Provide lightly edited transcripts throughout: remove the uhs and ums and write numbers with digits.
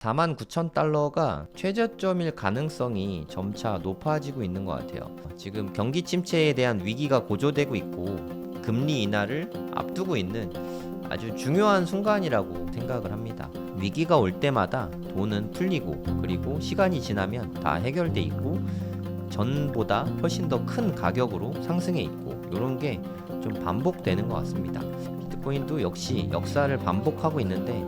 49,000달러가 최저점일 가능성이 점차 높아지고 있는 것 같아요. 지금 경기 침체에 대한 위기가 고조되고 있고 금리 인하를 앞두고 있는 아주 중요한 순간이라고 생각을 합니다. 위기가 올 때마다 돈은 풀리고 그리고 시간이 지나면 다 해결돼 있고 전보다 훨씬 더 큰 가격으로 상승해 있고 이런 게 좀 반복되는 것 같습니다. 비트코인도 역시 역사를 반복하고 있는데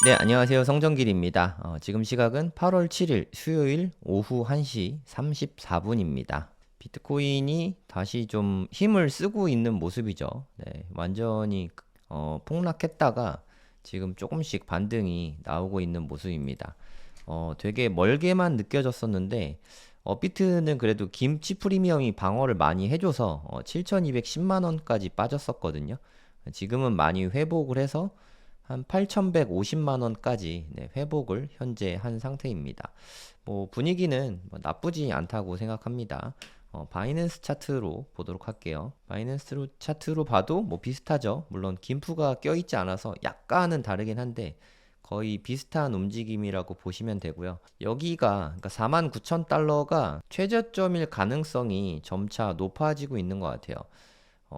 네, 안녕하세요. 성정길입니다. 지금 시각은 8월 7일 수요일 오후 1시 34분입니다. 비트코인이 다시 좀 힘을 쓰고 있는 모습이죠. 네, 완전히 폭락했다가 지금 조금씩 반등이 나오고 있는 모습입니다. 되게 멀게만 느껴졌었는데 비트는 그래도 김치 프리미엄이 방어를 많이 해줘서 7,210만 원까지 빠졌었거든요. 지금은 많이 회복을 해서 한 8,150만 원까지 회복을 현재 한 상태입니다. 뭐 분위기는 나쁘지 않다고 생각합니다. 바이낸스 차트로 보도록 할게요. 바이낸스 차트로 봐도 뭐 비슷하죠. 물론 김프가 껴있지 않아서 약간은 다르긴 한데 거의 비슷한 움직임이라고 보시면 되고요. 여기가 그러니까 49,000달러가 최저점일 가능성이 점차 높아지고 있는 것 같아요.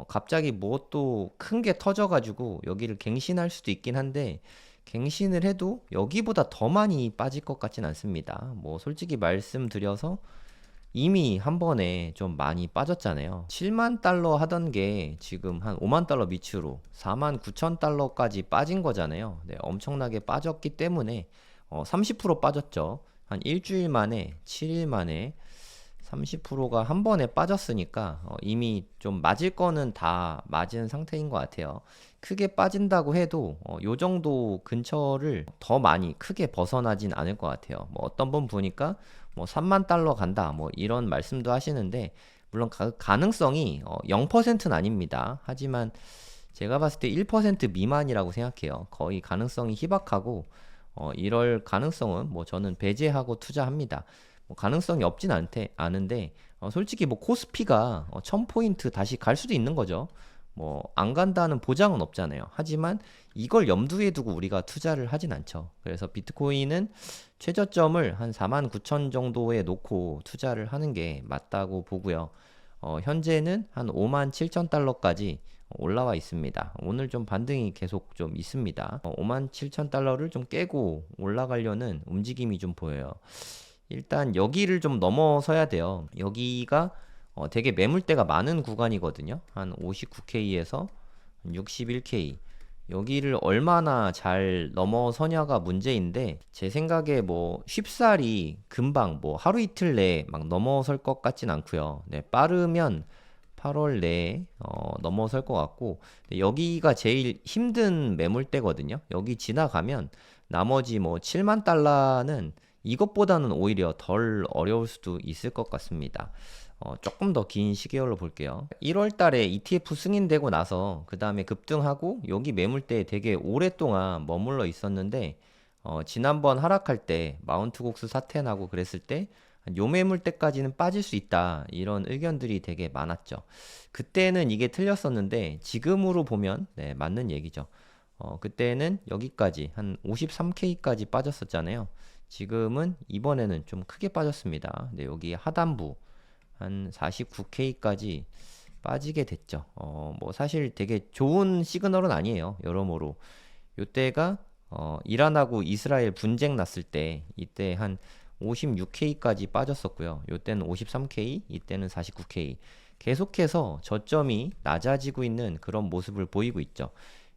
갑자기 무엇도 큰 게 터져가지고 여기를 갱신할 수도 있긴 한데 갱신을 해도 여기보다 더 많이 빠질 것 같진 않습니다. 뭐 솔직히 말씀드려서 이미 한 번에 좀 많이 빠졌잖아요. 7만 달러 하던 게 지금 한 5만 달러 밑으로 4만 9천 달러까지 빠진 거잖아요. 네, 엄청나게 빠졌기 때문에 30% 빠졌죠. 한 일주일 만에 7일 만에 30%가 한 번에 빠졌으니까 이미 좀 맞을 거는 다 맞은 상태인 것 같아요. 크게 빠진다고 해도 요 정도 근처를 더 많이 크게 벗어나진 않을 것 같아요. 뭐 어떤 분 보니까 뭐 3만 달러 간다 뭐 이런 말씀도 하시는데 물론 가능성이 0%는 아닙니다. 하지만 제가 봤을 때 1% 미만이라고 생각해요. 거의 가능성이 희박하고 이럴 가능성은 뭐 저는 배제하고 투자합니다. 뭐 가능성이 없진 않은데 솔직히 뭐 코스피가 1000포인트 다시 갈 수도 있는 거죠. 뭐 안 간다는 보장은 없잖아요. 하지만 이걸 염두에 두고 우리가 투자를 하진 않죠. 그래서 비트코인은 최저점을 한 49,000 정도에 놓고 투자를 하는 게 맞다고 보고요. 현재는 한 57,000달러까지 올라와 있습니다. 오늘 좀 반등이 계속 좀 있습니다. 57,000달러를 좀 깨고 올라가려는 움직임이 좀 보여요. 일단 여기를 좀 넘어서야 돼요. 여기가 되게 매물대가 많은 구간이거든요. 한 59K에서 61K. 여기를 얼마나 잘 넘어서냐가 문제인데 제 생각에 뭐 쉽사리 금방 뭐 하루 이틀 내에 막 넘어설 것 같진 않고요. 네, 빠르면 8월 내에 넘어설 것 같고 여기가 제일 힘든 매물대거든요. 여기 지나가면 나머지 뭐 7만 달러는 이것보다는 오히려 덜 어려울 수도 있을 것 같습니다. 조금 더 긴 시계열로 볼게요. 1월 달에 ETF 승인되고 나서 그 다음에 급등하고 여기 매물대에 되게 오랫동안 머물러 있었는데 지난번 하락할 때 마운트곡스 사태 나고 그랬을 때 요 매물대까지는 빠질 수 있다 이런 의견들이 되게 많았죠. 그때는 이게 틀렸었는데 지금으로 보면 네, 맞는 얘기죠. 그때는 여기까지 한 53K까지 빠졌었잖아요. 지금은 이번에는 좀 크게 빠졌습니다. 네, 여기 하단부 한 49K까지 빠지게 됐죠. 뭐 사실 되게 좋은 시그널은 아니에요. 여러모로. 요때가 이란하고 이스라엘 분쟁 났을 때 이때 한 56K까지 빠졌었고요. 요때는 53K, 이때는 49K. 계속해서 저점이 낮아지고 있는 그런 모습을 보이고 있죠.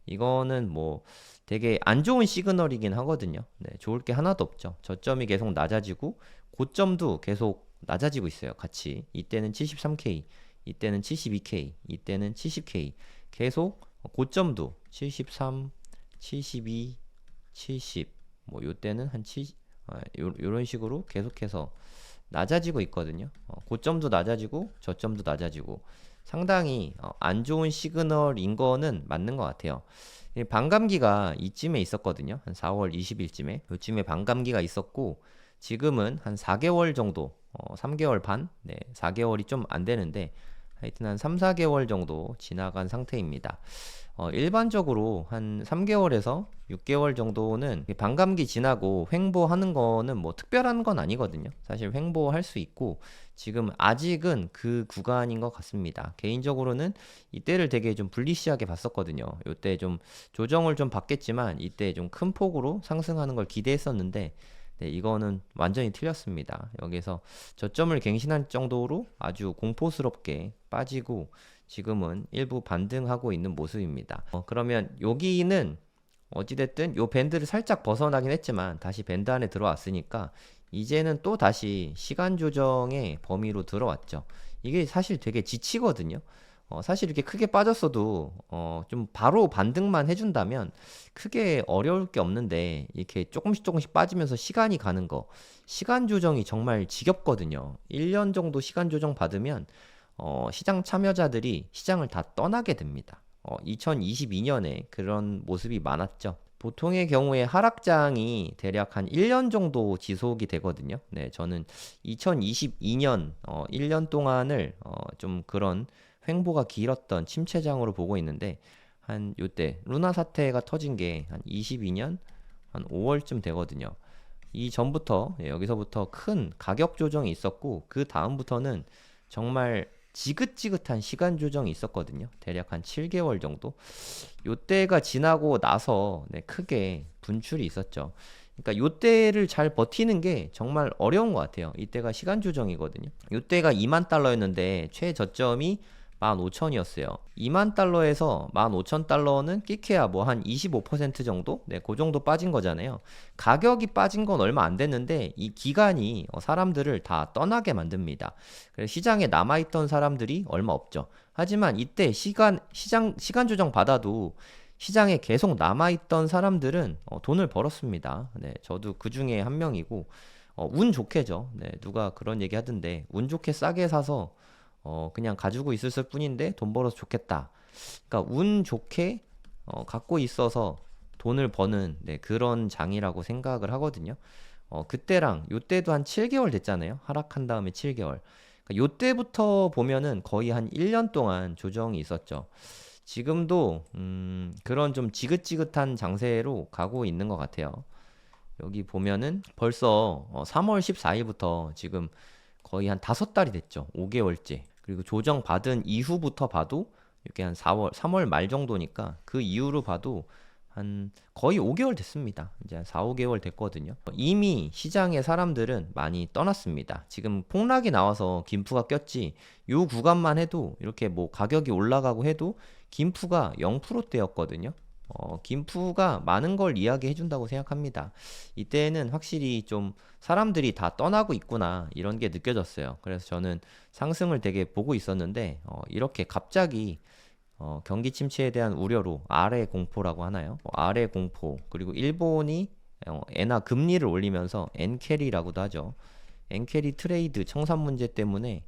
이거는 뭐 되게 안 좋은 시그널이긴 하거든요. 네, 좋을 게 하나도 없죠. 저점이 계속 낮아지고 고점도 계속 낮아지고 있어요. 같이. 이때는 73K, 이때는 72K, 이때는 70K. 계속 고점도 73, 72, 70. 뭐 요때는 한 70, 요런 식으로 계속해서 낮아지고 있거든요. 고점도 낮아지고 저점도 낮아지고 상당히 안 좋은 시그널인 거는 맞는 것 같아요. 반감기가 이쯤에 있었거든요. 한 4월 20일쯤에. 요쯤에 반감기가 있었고, 지금은 한 4개월 정도, 3개월 반? 네, 4개월이 좀 안 되는데, 하여튼 한 3, 4개월 정도 지나간 상태입니다. 일반적으로 한 3개월에서 6개월 정도는 반감기 지나고 횡보하는 거는 뭐 특별한 건 아니거든요. 사실 횡보할 수 있고 지금 아직은 그 구간인 것 같습니다. 개인적으로는 이때를 되게 좀 불리시하게 봤었거든요. 이때 좀 조정을 좀 받겠지만 이때 좀 큰 폭으로 상승하는 걸 기대했었는데 네, 이거는 완전히 틀렸습니다. 여기서 저점을 갱신할 정도로 아주 공포스럽게 빠지고 지금은 일부 반등하고 있는 모습입니다. 그러면 여기는 어찌됐든 요 밴드를 살짝 벗어나긴 했지만 다시 밴드 안에 들어왔으니까 이제는 또 다시 시간 조정의 범위로 들어왔죠. 이게 사실 되게 지치거든요. 사실 이렇게 크게 빠졌어도 좀 바로 반등만 해준다면 크게 어려울 게 없는데 이렇게 조금씩 빠지면서 시간이 가는 거 시간 조정이 정말 지겹거든요. 1년 정도 시간 조정 받으면 시장 참여자들이 시장을 다 떠나게 됩니다. 2022년에 그런 모습이 많았죠. 보통의 경우에 하락장이 대략 한 1년 정도 지속이 되거든요. 네, 저는 2022년 1년 동안을 좀 그런 횡보가 길었던 침체장으로 보고 있는데 한 요때 루나 사태가 터진 게 한 22년 한 5월쯤 되거든요. 이 전부터 여기서부터 큰 가격 조정이 있었고 그 다음부터는 정말 지긋지긋한 시간 조정이 있었거든요. 대략 한 7개월 정도. 요때가 지나고 나서 네, 크게 분출이 있었죠. 그러니까 요때를 잘 버티는 게 정말 어려운 것 같아요. 이때가 시간 조정이거든요. 요때가 2만 달러였는데 최저점이 15,000이었어요. 2만 달러에서 15,000달러는 끼케야 뭐 한 25% 정도? 네, 그 정도 빠진 거잖아요. 가격이 빠진 건 얼마 안 됐는데 이 기간이 사람들을 다 떠나게 만듭니다. 그래서 시장에 남아있던 사람들이 얼마 없죠. 하지만 이때 시간 조정 받아도 시장에 계속 남아있던 사람들은 돈을 벌었습니다. 네, 저도 그 중에 한 명이고, 운 좋게죠. 네, 누가 그런 얘기 하던데, 운 좋게 싸게 사서 그냥 가지고 있었을 뿐인데 돈 벌어서 좋겠다. 그러니까 운 좋게 갖고 있어서 돈을 버는 네, 그런 장이라고 생각을 하거든요. 그때랑 요때도 한 7개월 됐잖아요. 하락한 다음에 7개월. 그러니까 요때부터 보면은 거의 한 1년 동안 조정이 있었죠. 지금도 그런 좀 지긋지긋한 장세로 가고 있는 것 같아요. 여기 보면은 벌써 3월 14일부터 지금 거의 한 5달이 됐죠. 5개월째. 그리고 조정 받은 이후부터 봐도 이렇게 한 3월 말 정도니까 그 이후로 봐도 한 거의 5개월 됐습니다. 이제 한 4, 5개월 됐거든요. 이미 시장의 사람들은 많이 떠났습니다. 지금 폭락이 나와서 김프가 꼈지, 요 구간만 해도 이렇게 뭐 가격이 올라가고 해도 김프가 0%대였거든요. 김프가 많은 걸 이야기해 준다고 생각합니다. 이때는 확실히 좀 사람들이 다 떠나고 있구나 이런 게 느껴졌어요. 그래서 저는 상승을 되게 보고 있었는데 이렇게 갑자기 경기 침체에 대한 우려로 아래 공포라고 하나요? 아래 공포 그리고 일본이 엔화 금리를 올리면서 엔캐리라고도 하죠. 엔캐리 트레이드 청산 문제 때문에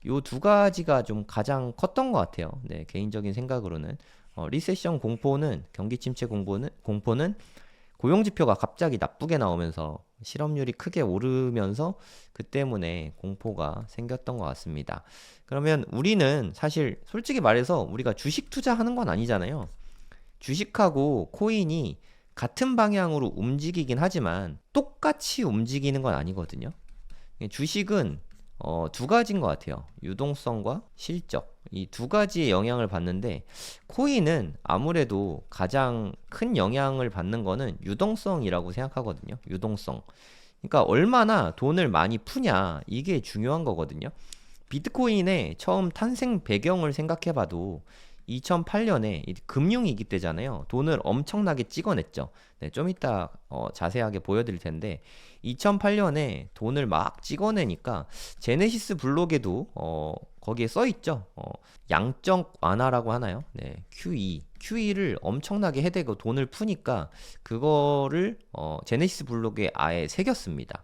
요 두 가지가 좀 가장 컸던 것 같아요. 네, 개인적인 생각으로는 리세션 공포는 경기 침체 공포는 고용 지표가 갑자기 나쁘게 나오면서 실업률이 크게 오르면서 그 때문에 공포가 생겼던 것 같습니다. 그러면 우리는 사실 솔직히 말해서 우리가 주식 투자하는 건 아니잖아요. 주식하고 코인이 같은 방향으로 움직이긴 하지만 똑같이 움직이는 건 아니거든요. 주식은 두 가지인 것 같아요. 유동성과 실적. 이 두 가지의 영향을 받는데, 코인은 아무래도 가장 큰 영향을 받는 거는 유동성이라고 생각하거든요. 유동성. 그러니까 얼마나 돈을 많이 푸냐, 이게 중요한 거거든요. 비트코인의 처음 탄생 배경을 생각해 봐도 2008년에 금융위기 때잖아요. 돈을 엄청나게 찍어냈죠. 네, 좀 이따 자세하게 보여드릴 텐데 2008년에 돈을 막 찍어내니까 제네시스 블록에도 거기에 써 있죠. 양적 완화라고 하나요? 네, QE를 엄청나게 해대고 돈을 푸니까 그거를 제네시스 블록에 아예 새겼습니다.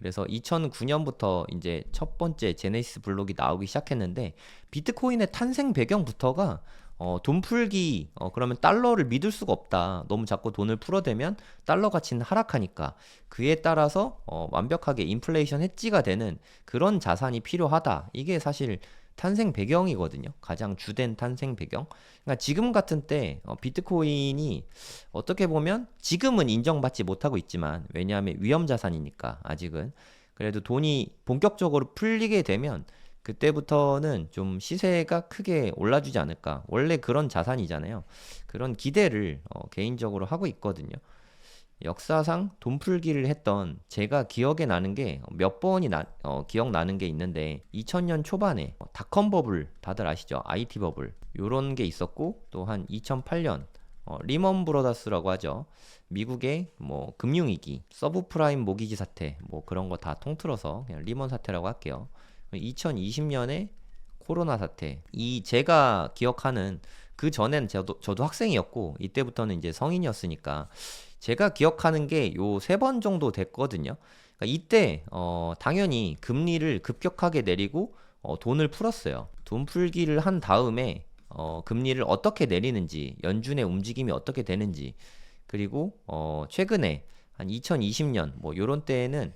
그래서 2009년부터 이제 첫 번째 제네시스 블록이 나오기 시작했는데 비트코인의 탄생 배경부터가 돈 풀기, 그러면 달러를 믿을 수가 없다. 너무 자꾸 돈을 풀어대면 달러 가치는 하락하니까 그에 따라서 완벽하게 인플레이션 해지가 되는 그런 자산이 필요하다. 이게 사실 탄생 배경이거든요. 가장 주된 탄생 배경. 그러니까 지금 같은 때 비트코인이 어떻게 보면 지금은 인정받지 못하고 있지만 왜냐하면 위험 자산이니까 아직은 그래도 돈이 본격적으로 풀리게 되면 그때부터는 좀 시세가 크게 올라주지 않을까. 원래 그런 자산이잖아요. 그런 기대를 개인적으로 하고 있거든요. 역사상 돈 풀기를 했던 제가 기억에 나는 게 몇 번이 기억나는 게 있는데 2000년 초반에 닷컴 버블 다들 아시죠? IT 버블 요런 게 있었고 또 한 2008년 리먼 브로더스라고 하죠. 미국의 뭐 금융위기, 서브프라임 모기지 사태 뭐 그런 거 다 통틀어서 그냥 리먼 사태라고 할게요. 2020년에 코로나 사태. 이 제가 기억하는 그 전엔 저도 학생이었고 이때부터는 이제 성인이었으니까 제가 기억하는 게 요 세 번 정도 됐거든요. 그러니까 이때 당연히 금리를 급격하게 내리고 돈을 풀었어요. 돈 풀기를 한 다음에 금리를 어떻게 내리는지, 연준의 움직임이 어떻게 되는지, 그리고 최근에 한 2020년 뭐 요런 때에는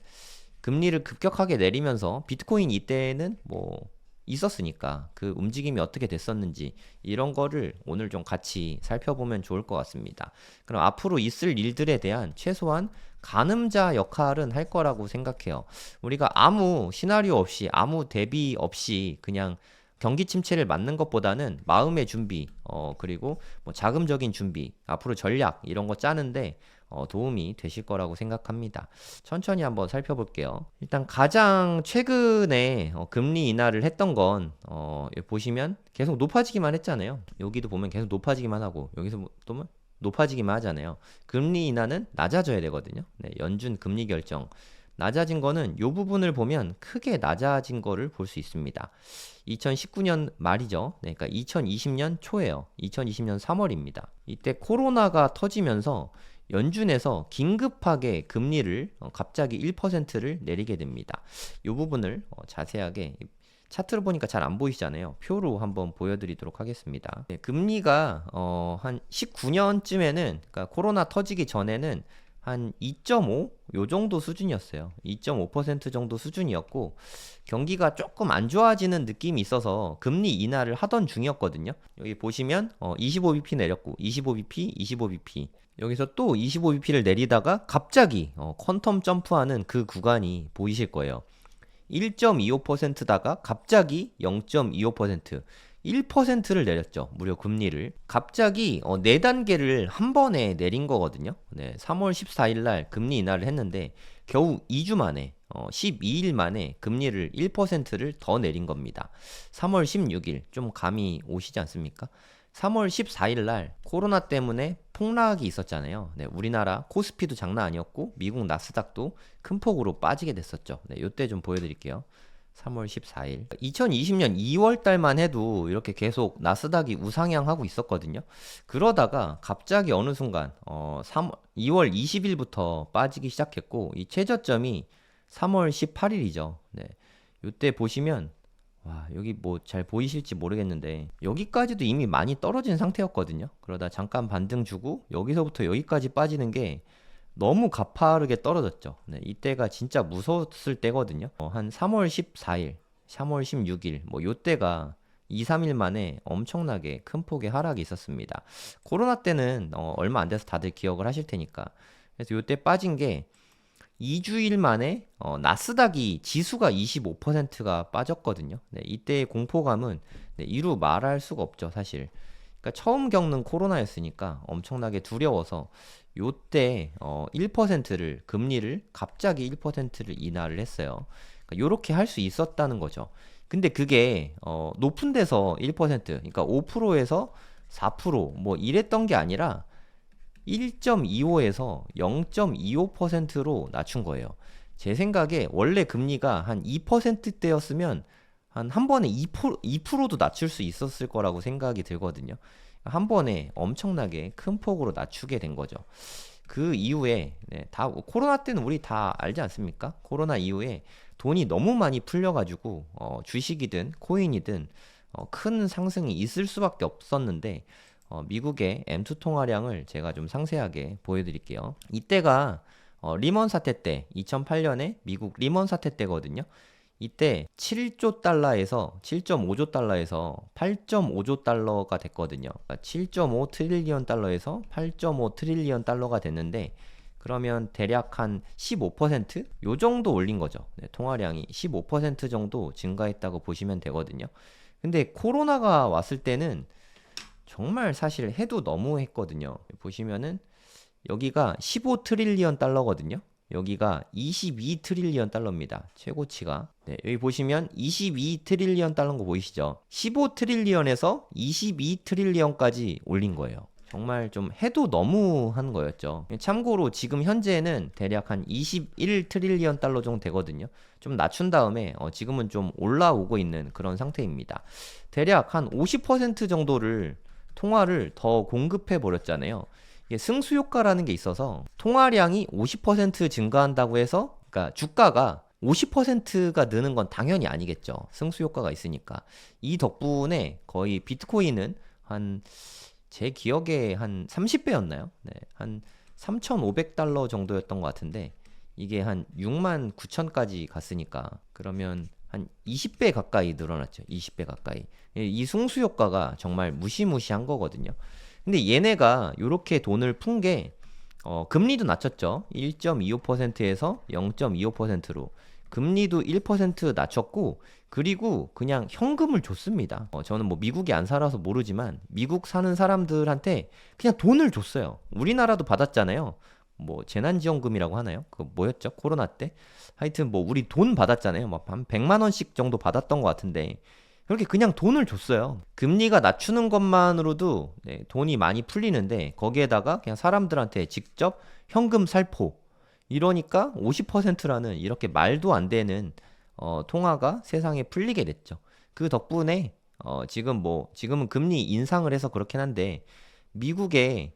금리를 급격하게 내리면서 비트코인 이때는 뭐 있었으니까 그 움직임이 어떻게 됐었는지 이런 거를 오늘 좀 같이 살펴보면 좋을 것 같습니다. 그럼 앞으로 있을 일들에 대한 최소한 가늠자 역할은 할 거라고 생각해요. 우리가 아무 시나리오 없이 아무 대비 없이 그냥 경기 침체를 맞는 것보다는 마음의 준비, 그리고 뭐 자금적인 준비, 앞으로 전략 이런 거 짜는데 도움이 되실 거라고 생각합니다. 천천히 한번 살펴볼게요. 일단 가장 최근에 금리 인하를 했던 건 여기 보시면 계속 높아지기만 했잖아요. 여기도 보면 계속 높아지기만 하고 여기서 보면 높아지기만 하잖아요. 금리 인하는 낮아져야 되거든요. 네, 연준 금리 결정 낮아진 거는 요 부분을 보면 크게 낮아진 거를 볼 수 있습니다. 2019년 말이죠. 네, 그러니까 2020년 초예요. 2020년 3월입니다. 이때 코로나가 터지면서 연준에서 긴급하게 금리를 갑자기 1%를 내리게 됩니다. 이 부분을 자세하게 차트로 보니까 잘 안 보이시잖아요. 표로 한번 보여드리도록 하겠습니다. 네, 금리가 한 19년쯤에는 그러니까 코로나 터지기 전에는 한 2.5? 요 정도 수준이었어요. 2.5% 정도 수준이었고 경기가 조금 안 좋아지는 느낌이 있어서 금리 인하를 하던 중이었거든요. 여기 보시면 25bp 내렸고 25bp, 25bp 여기서 또 25bp를 내리다가 갑자기 퀀텀 점프하는 그 구간이 보이실 거예요. 1.25%다가 갑자기 0.25% 1%를 내렸죠. 무려 금리를. 갑자기 4단계를 한 번에 내린 거거든요. 네, 3월 14일 날 금리 인하를 했는데 겨우 2주 만에 12일 만에 금리를 1%를 더 내린 겁니다. 3월 16일 좀 감이 오시지 않습니까? 3월 14일 날 코로나 때문에 폭락이 있었잖아요. 네, 우리나라 코스피도 장난 아니었고 미국 나스닥도 큰 폭으로 빠지게 됐었죠. 네, 요때 좀 보여드릴게요. 3월 14일. 2020년 2월 달만 해도 이렇게 계속 나스닥이 우상향하고 있었거든요. 그러다가 갑자기 어느 순간 2월 20일부터 빠지기 시작했고 이 최저점이 3월 18일이죠. 네. 요때 보시면 와, 여기 뭐 잘 보이실지 모르겠는데 여기까지도 이미 많이 떨어진 상태였거든요. 그러다 잠깐 반등 주고 여기서부터 여기까지 빠지는 게 너무 가파르게 떨어졌죠. 네, 이때가 진짜 무서웠을 때거든요. 한 3월 14일, 3월 16일 뭐 요때가 2, 3일 만에 엄청나게 큰 폭의 하락이 있었습니다. 코로나 때는 얼마 안 돼서 다들 기억을 하실 테니까. 그래서 요때 빠진 게 2주일 만에 나스닥이 지수가 25%가 빠졌거든요. 네, 이때의 공포감은 네, 이루 말할 수가 없죠, 사실. 그러니까 처음 겪는 코로나였으니까 엄청나게 두려워서 요때 1%를 금리를 갑자기 1%를 인하를 했어요. 그러니까 요렇게 할 수 있었다는 거죠. 근데 그게 높은 데서 1%, 그러니까 5%에서 4%뭐 이랬던 게 아니라 1.25에서 0.25%로 낮춘 거예요. 제 생각에 원래 금리가 한 2%대였으면 한 번에 2%도 낮출 수 있었을 거라고 생각이 들거든요. 한 번에 엄청나게 큰 폭으로 낮추게 된 거죠. 그 이후에 다 코로나 때는 우리 다 알지 않습니까? 코로나 이후에 돈이 너무 많이 풀려가지고 주식이든 코인이든 큰 상승이 있을 수밖에 없었는데 미국의 M2 통화량을 제가 좀 상세하게 보여드릴게요. 이때가 리먼 사태 때 2008년에 미국 리먼 사태 때거든요. 이때 7조 달러에서 7.5조 달러에서 8.5조 달러가 됐거든요. 그러니까 7.5 트릴리언 달러에서 8.5 트릴리언 달러가 됐는데 그러면 대략 한 15%? 요 정도 올린 거죠. 통화량이 15% 정도 증가했다고 보시면 되거든요. 근데 코로나가 왔을 때는 정말 사실 해도 너무 했거든요. 보시면은 여기가 15 트릴리언 달러거든요. 여기가 22 트릴리언 달러입니다. 최고치가. 네, 여기 보시면 22 트릴리언 달러인 거 보이시죠? 15 트릴리언에서 22 트릴리언까지 올린 거예요. 정말 좀 해도 너무 한 거였죠. 참고로 지금 현재는 대략 한 21 트릴리언 달러 정도 되거든요. 좀 낮춘 다음에 지금은 좀 올라오고 있는 그런 상태입니다. 대략 한 50% 정도를 통화를 더 공급해 버렸잖아요. 이게 승수 효과라는 게 있어서 통화량이 50% 증가한다고 해서 그러니까 주가가 50%가 느는 건 당연히 아니겠죠. 승수 효과가 있으니까. 이 덕분에 거의 비트코인은 한 제 기억에 한 30배였나요? 네, 한 3,500달러 정도였던 것 같은데 이게 한 6만 9천까지 갔으니까 그러면 한 20배 가까이 늘어났죠. 20배 가까이. 이 승수 효과가 정말 무시무시한 거거든요. 근데 얘네가 이렇게 돈을 푼 게 금리도 낮췄죠. 1.25%에서 0.25%로 금리도 1% 낮췄고 그리고 그냥 현금을 줬습니다. 저는 뭐 미국에 안 살아서 모르지만 미국 사는 사람들한테 그냥 돈을 줬어요. 우리나라도 받았잖아요. 뭐 재난지원금이라고 하나요? 그 뭐였죠? 코로나 때? 하여튼 뭐 우리 돈 받았잖아요. 막 한 100만 원씩 정도 받았던 것 같은데 그렇게 그냥 돈을 줬어요. 금리가 낮추는 것만으로도 돈이 많이 풀리는데 거기에다가 그냥 사람들한테 직접 현금 살포 이러니까 50%라는 이렇게 말도 안 되는 통화가 세상에 풀리게 됐죠. 그 덕분에 지금은 금리 인상을 해서 그렇긴 한데 미국의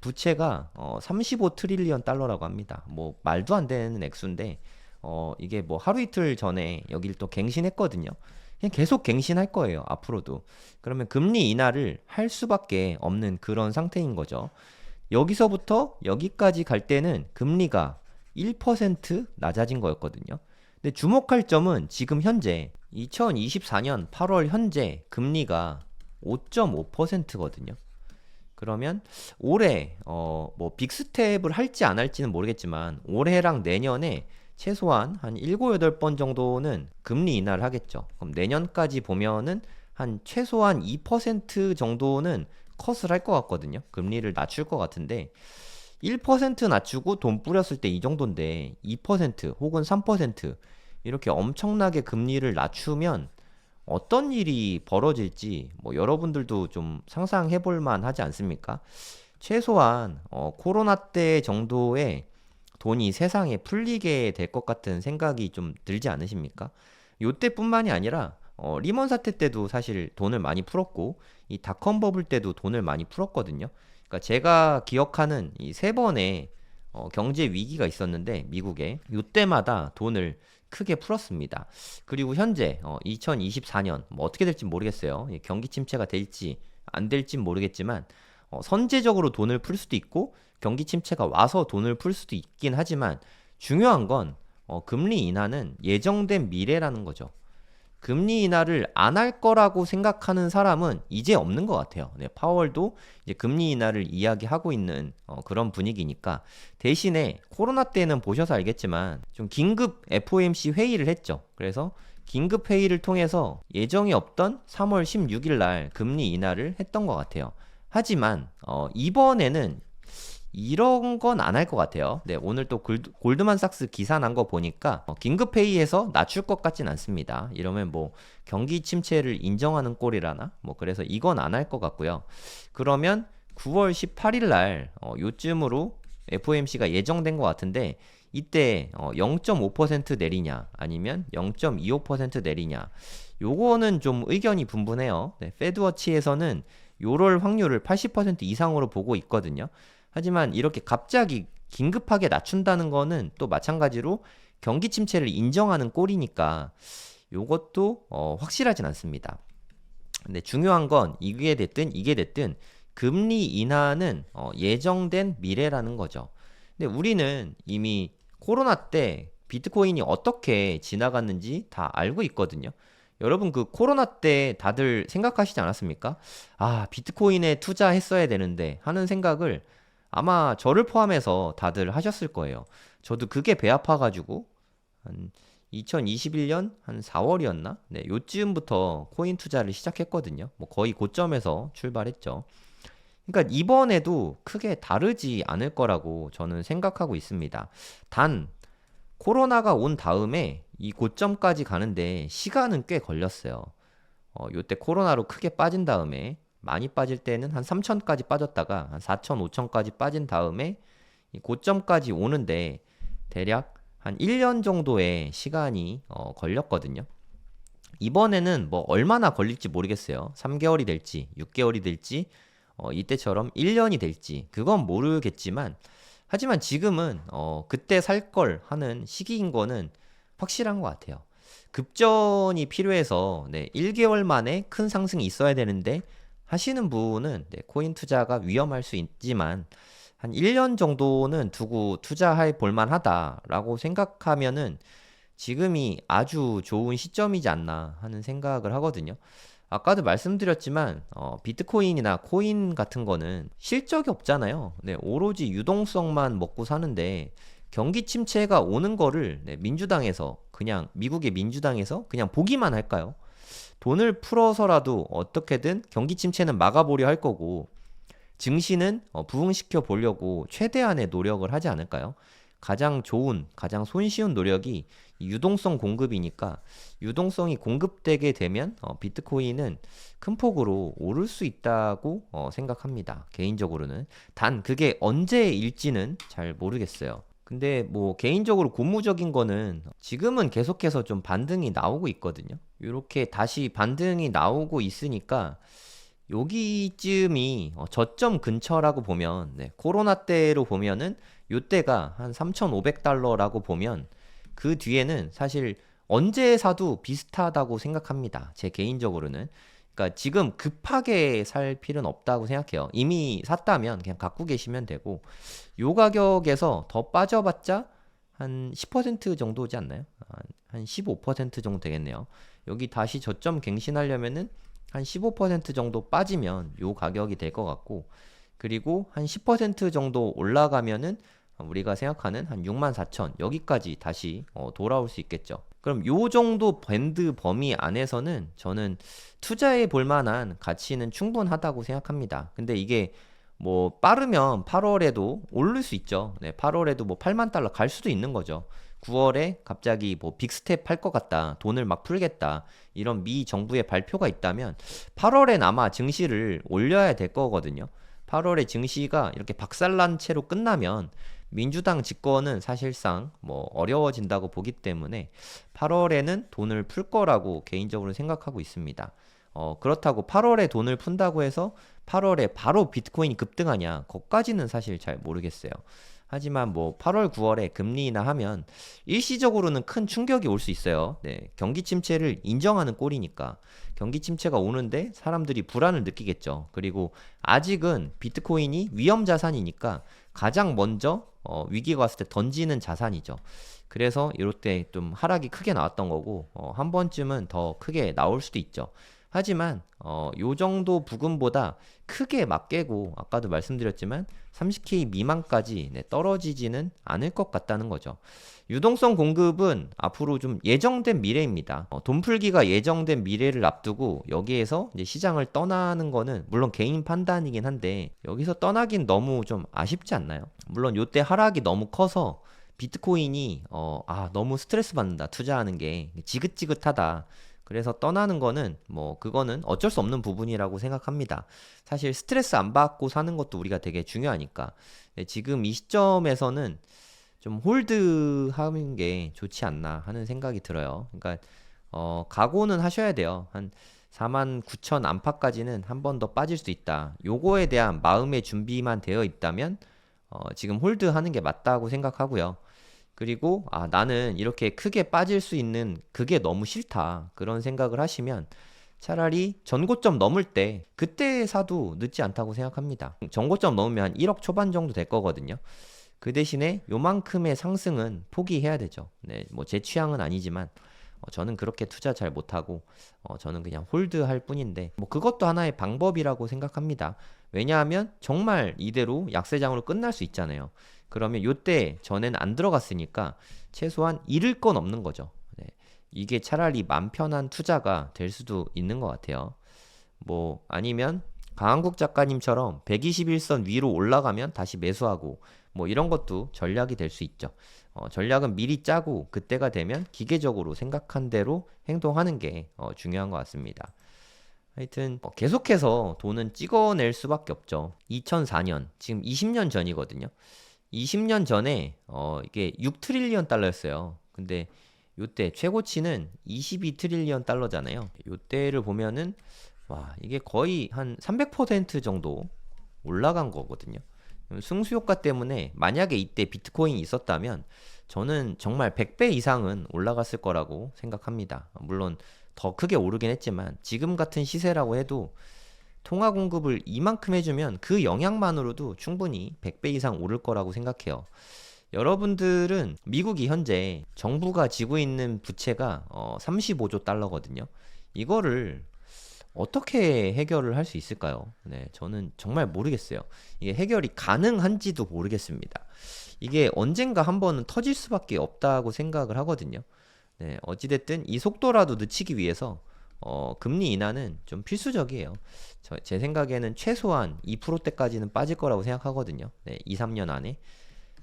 부채가 35 트릴리언 달러라고 합니다. 뭐 말도 안 되는 액수인데 이게 뭐 하루 이틀 전에 여기를 또 갱신했거든요. 그냥 계속 갱신할 거예요. 앞으로도. 그러면 금리 인하를 할 수밖에 없는 그런 상태인 거죠. 여기서부터 여기까지 갈 때는 금리가 1% 낮아진 거였거든요. 근데 주목할 점은 지금 현재 2024년 8월 현재 금리가 5.5%거든요. 그러면 올해 뭐 빅스텝을 할지 안 할지는 모르겠지만 올해랑 내년에 최소한 한 7, 8번 정도는 금리 인하를 하겠죠. 그럼 내년까지 보면은 한 최소한 2% 정도는 컷을 할 것 같거든요. 금리를 낮출 것 같은데 1% 낮추고 돈 뿌렸을 때 이 정도인데 2% 혹은 3% 이렇게 엄청나게 금리를 낮추면 어떤 일이 벌어질지 뭐 여러분들도 좀 상상해 볼 만하지 않습니까? 최소한 코로나 때 정도의 돈이 세상에 풀리게 될 것 같은 생각이 좀 들지 않으십니까? 요때뿐만이 아니라 리먼 사태 때도 사실 돈을 많이 풀었고 이 닷컴 버블 때도 돈을 많이 풀었거든요. 그러니까 제가 기억하는 이 세 번의 경제 위기가 있었는데 미국에 요때마다 돈을 크게 풀었습니다. 그리고 현재 2024년 뭐 어떻게 될지 모르겠어요. 경기 침체가 될지 안 될지 모르겠지만 선제적으로 돈을 풀 수도 있고 경기 침체가 와서 돈을 풀 수도 있긴 하지만 중요한 건 금리 인하는 예정된 미래라는 거죠. 금리 인하를 안 할 거라고 생각하는 사람은 이제 없는 것 같아요. 네, 파월도 이제 금리 인하를 이야기하고 있는 그런 분위기니까 대신에 코로나 때는 보셔서 알겠지만 좀 긴급 FOMC 회의를 했죠. 그래서 긴급 회의를 통해서 예정이 없던 3월 16일 날 금리 인하를 했던 것 같아요. 하지만 이번에는 이런 건 안 할 것 같아요. 네, 오늘 또 골드만삭스 기사 난 거 보니까 긴급 회의에서 낮출 것 같진 않습니다. 이러면 뭐 경기 침체를 인정하는 꼴이라나? 뭐 그래서 이건 안 할 것 같고요. 그러면 9월 18일 날 요쯤으로 FOMC가 예정된 것 같은데 이때 0.5% 내리냐 아니면 0.25% 내리냐 요거는 좀 의견이 분분해요. 네, 페드워치에서는 요럴 확률을 80% 이상으로 보고 있거든요. 하지만 이렇게 갑자기 긴급하게 낮춘다는 거는 또 마찬가지로 경기 침체를 인정하는 꼴이니까 요것도 확실하진 않습니다. 근데 중요한 건 이게 됐든 금리 인하는 예정된 미래라는 거죠. 근데 우리는 이미 코로나 때 비트코인이 어떻게 지나갔는지 다 알고 있거든요. 여러분 그 코로나 때 다들 생각하시지 않았습니까? 아, 비트코인에 투자했어야 되는데 하는 생각을 아마 저를 포함해서 다들 하셨을 거예요. 저도 그게 배 아파가지고 한 2021년 한 4월이었나? 네, 요쯤부터 코인 투자를 시작했거든요. 뭐 거의 고점에서 출발했죠. 그러니까 이번에도 크게 다르지 않을 거라고 저는 생각하고 있습니다. 단 코로나가 온 다음에 이 고점까지 가는데 시간은 꽤 걸렸어요. 요때 코로나로 크게 빠진 다음에 많이 빠질 때는 한 3천까지 빠졌다가 한 4천, 5천까지 빠진 다음에 이 고점까지 오는데 대략 한 1년 정도의 시간이 걸렸거든요. 이번에는 뭐 얼마나 걸릴지 모르겠어요. 3개월이 될지, 6개월이 될지, 이때처럼 1년이 될지, 그건 모르겠지만, 하지만 지금은, 그때 살 걸 하는 시기인 거는 확실한 것 같아요. 급전이 필요해서, 네, 1개월 만에 큰 상승이 있어야 되는데, 하시는 분은, 네, 코인 투자가 위험할 수 있지만, 한 1년 정도는 두고 투자해 볼 만하다라고 생각하면은 지금이 아주 좋은 시점이지 않나 하는 생각을 하거든요. 아까도 말씀드렸지만 비트코인이나 코인 같은 거는 실적이 없잖아요. 네, 오로지 유동성만 먹고 사는데 경기 침체가 오는 거를 네, 민주당에서 그냥 미국의 민주당에서 그냥 보기만 할까요? 돈을 풀어서라도 어떻게든 경기 침체는 막아보려 할 거고 증시는 부흥시켜 보려고 최대한의 노력을 하지 않을까요? 가장 좋은, 가장 손쉬운 노력이 유동성 공급이니까 유동성이 공급되게 되면 비트코인은 큰 폭으로 오를 수 있다고 생각합니다. 개인적으로는. 단 그게 언제일지는 잘 모르겠어요. 근데 뭐 개인적으로 고무적인 거는 지금은 계속해서 좀 반등이 나오고 있거든요. 이렇게 다시 반등이 나오고 있으니까 여기쯤이 저점 근처라고 보면 네, 코로나 때로 보면은 요때가 한 3,500달러라고 보면 그 뒤에는 사실 언제 사도 비슷하다고 생각합니다. 제 개인적으로는. 그러니까 지금 급하게 살 필요는 없다고 생각해요. 이미 샀다면 그냥 갖고 계시면 되고 요 가격에서 더 빠져봤자 한 10% 정도지 않나요? 한 15% 정도 되겠네요. 여기 다시 저점 갱신하려면은 한 15% 정도 빠지면 요 가격이 될 것 같고 그리고 한 10% 정도 올라가면은 우리가 생각하는 한 64,000 여기까지 다시 돌아올 수 있겠죠. 그럼 요 정도 밴드 범위 안에서는 저는 투자해 볼 만한 가치는 충분하다고 생각합니다. 근데 이게 뭐 빠르면 8월에도 오를 수 있죠. 네, 8월에도 뭐 8만 달러 갈 수도 있는 거죠. 9월에 갑자기 뭐 빅스텝 할 것 같다. 돈을 막 풀겠다. 이런 미 정부의 발표가 있다면 8월엔 아마 증시를 올려야 될 거거든요. 8월에 증시가 이렇게 박살난 채로 끝나면 민주당 집권은 사실상 뭐 어려워진다고 보기 때문에 8월에는 돈을 풀 거라고 개인적으로 생각하고 있습니다. 그렇다고 8월에 돈을 푼다고 해서 8월에 바로 비트코인이 급등하냐? 그것까지는 사실 잘 모르겠어요. 하지만 뭐 8월, 9월에 금리 인하하면 일시적으로는 큰 충격이 올 수 있어요. 네, 경기 침체를 인정하는 꼴이니까 경기 침체가 오는데 사람들이 불안을 느끼겠죠. 그리고 아직은 비트코인이 위험 자산이니까 가장 먼저 위기가 왔을 때 던지는 자산이죠. 그래서 이럴 때 좀 하락이 크게 나왔던 거고 한 번쯤은 더 크게 나올 수도 있죠. 하지만 요 정도 부근보다 크게 막 깨고 아까도 말씀드렸지만 30K 미만까지 떨어지지는 않을 것 같다는 거죠. 유동성 공급은 앞으로 좀 예정된 미래입니다. 돈 풀기가 예정된 미래를 앞두고 여기에서 이제 시장을 떠나는 거는 물론 개인 판단이긴 한데 여기서 떠나긴 너무 좀 아쉽지 않나요? 물론 요때 하락이 너무 커서 비트코인이 너무 스트레스 받는다 투자하는 게 지긋지긋하다 그래서 떠나는 거는 뭐 그거는 어쩔 수 없는 부분이라고 생각합니다. 사실 스트레스 안 받고 사는 것도 우리가 되게 중요하니까. 지금 이 시점에서는 좀 홀드하는 게 좋지 않나 하는 생각이 들어요. 그러니까 각오는 하셔야 돼요. 한 49,000 안팎까지는 한 번 더 빠질 수 있다. 요거에 대한 마음의 준비만 되어 있다면 지금 홀드하는 게 맞다고 생각하고요. 그리고 나는 이렇게 크게 빠질 수 있는 그게 너무 싫다. 그런 생각을 하시면 차라리 전고점 넘을 때 그때 사도 늦지 않다고 생각합니다. 전고점 넘으면 한 1억 초반 정도 될 거거든요. 그 대신에 요만큼의 상승은 포기해야 되죠. 네, 뭐 제 취향은 아니지만 저는 그렇게 투자 잘 못하고 저는 그냥 홀드할 뿐인데 뭐 그것도 하나의 방법이라고 생각합니다. 왜냐하면 정말 이대로 약세장으로 끝날 수 있잖아요. 그러면 요때 전에는 안 들어갔으니까 최소한 잃을 건 없는 거죠. 네, 이게 차라리 맘 편한 투자가 될 수도 있는 것 같아요. 뭐 아니면 강한국 작가님처럼 121선 위로 올라가면 다시 매수하고 뭐 이런 것도 전략이 될 수 있죠. 전략은 미리 짜고 그때가 되면 기계적으로 생각한 대로 행동하는 게 중요한 것 같습니다. 하여튼 계속해서 돈은 찍어낼 수밖에 없죠. 2004년, 지금 20년 전이거든요. 20년 전에 이게 6트릴리언 달러였어요. 근데 요때 최고치는 22트릴리언 달러잖아요. 요때를 보면은 와, 이게 거의 한 300% 정도 올라간 거거든요. 승수효과 때문에 만약에 이때 비트코인이 있었다면 저는 정말 100배 이상은 올라갔을 거라고 생각합니다. 물론 더 크게 오르긴 했지만 지금 같은 시세라고 해도 통화 공급을 이만큼 해주면 그 영향만으로도 충분히 100배 이상 오를 거라고 생각해요. 여러분들은 미국이 현재 정부가 지고 있는 부채가 35조 달러거든요. 이거를 어떻게 해결을 할 수 있을까요? 네, 저는 정말 모르겠어요. 이게 해결이 가능한지도 모르겠습니다. 이게 언젠가 한 번은 터질 수밖에 없다고 생각을 하거든요. 네, 어찌됐든 이 속도라도 늦추기 위해서 금리 인하는 좀 필수적이에요. 제 생각에는 최소한 2%대까지는 빠질 거라고 생각하거든요. 네, 2, 3년 안에.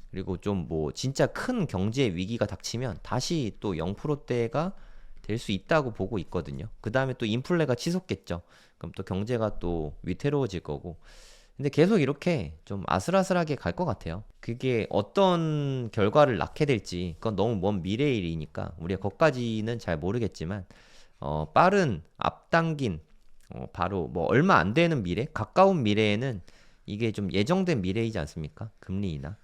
그리고 좀 뭐 진짜 큰 경제 위기가 닥치면 다시 또 0%대가 될 수 있다고 보고 있거든요. 그 다음에 또 인플레가 치솟겠죠. 그럼 또 경제가 또 위태로워질 거고. 근데 계속 이렇게 좀 아슬아슬하게 갈 것 같아요. 그게 어떤 결과를 낳게 될지, 그건 너무 먼 미래의 일이니까 우리가 거기까지는 잘 모르겠지만, 빠른 앞당긴, 바로 뭐 얼마 안 되는 미래, 가까운 미래에는 이게 좀 예정된 미래이지 않습니까? 금리 인하.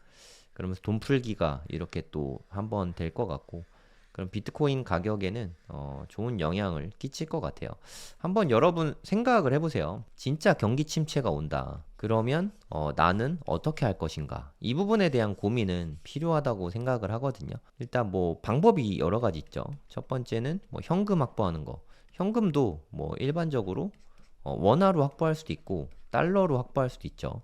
그러면서 돈 풀기가 이렇게 또 한번 될 것 같고, 그럼 비트코인 가격에는 좋은 영향을 끼칠 것 같아요. 한번 여러분 생각을 해보세요. 진짜 경기 침체가 온다. 그러면 나는 어떻게 할 것인가? 이 부분에 대한 고민은 필요하다고 생각을 하거든요. 일단 뭐 방법이 여러 가지 있죠. 첫 번째는 뭐 현금 확보하는 거. 현금도 뭐 일반적으로 원화로 확보할 수도 있고 달러로 확보할 수도 있죠.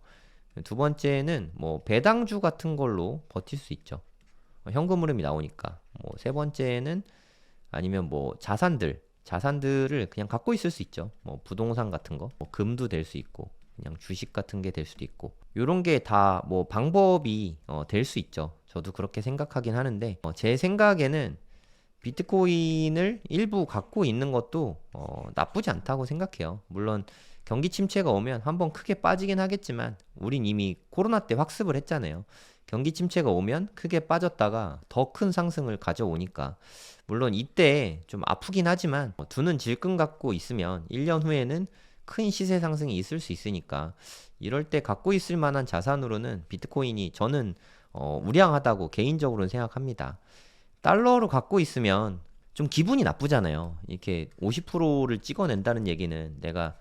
두 번째는 뭐 배당주 같은 걸로 버틸 수 있죠. 현금 흐름이 나오니까. 뭐 세 번째는 아니면 뭐 자산들을 그냥 갖고 있을 수 있죠. 뭐 부동산 같은 거, 뭐 금도 될 수 있고, 그냥 주식 같은 게 될 수도 있고, 요런 게 다 뭐 방법이 될 수 있죠. 저도 그렇게 생각하긴 하는데, 제 생각에는 비트코인을 일부 갖고 있는 것도 나쁘지 않다고 생각해요. 물론 경기 침체가 오면 한번 크게 빠지긴 하겠지만 우린 이미 코로나 때 학습을 했잖아요. 경기 침체가 오면 크게 빠졌다가 더 큰 상승을 가져오니까 물론 이때 좀 아프긴 하지만 두는 질끈 갖고 있으면 1년 후에는 큰 시세 상승이 있을 수 있으니까 이럴 때 갖고 있을 만한 자산으로는 비트코인이 저는 우량하다고 개인적으로는 생각합니다. 달러로 갖고 있으면 좀 기분이 나쁘잖아요. 이렇게 50%를 찍어낸다는 얘기는 내가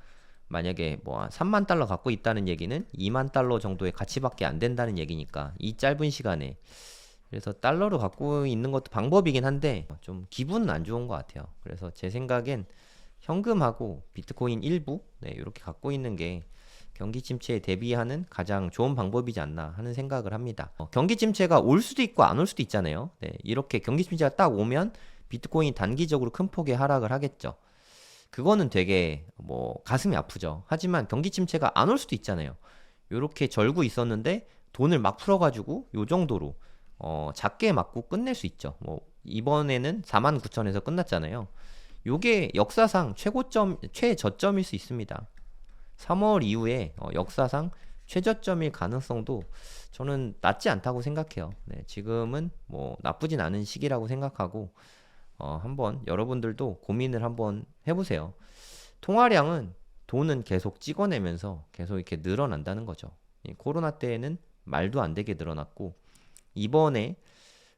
만약에 뭐 3만 달러 갖고 있다는 얘기는 2만 달러 정도의 가치밖에 안 된다는 얘기니까 이 짧은 시간에 그래서 달러로 갖고 있는 것도 방법이긴 한데 좀 기분은 안 좋은 것 같아요. 그래서 제 생각엔 현금하고 비트코인 일부 이렇게 갖고 있는 게 경기 침체에 대비하는 가장 좋은 방법이지 않나 하는 생각을 합니다. 경기 침체가 올 수도 있고 안 올 수도 있잖아요. 네, 이렇게 경기 침체가 딱 오면 비트코인이 단기적으로 큰 폭의 하락을 하겠죠. 그거는 되게 뭐 가슴이 아프죠. 하지만 경기 침체가 안 올 수도 있잖아요. 요렇게 절구 있었는데 돈을 막 풀어가지고 요 정도로 작게 맞고 끝낼 수 있죠. 뭐 이번에는 49,000에서 끝났잖아요. 요게 역사상 최저점일 수 있습니다. 3월 이후에 역사상 최저점일 가능성도 저는 낮지 않다고 생각해요. 네, 지금은 뭐 나쁘진 않은 시기라고 생각하고 한번 여러분들도 고민을 한번 해보세요. 통화량은 돈은 계속 찍어내면서 계속 이렇게 늘어난다는 거죠. 이 코로나 때에는 말도 안 되게 늘어났고, 이번에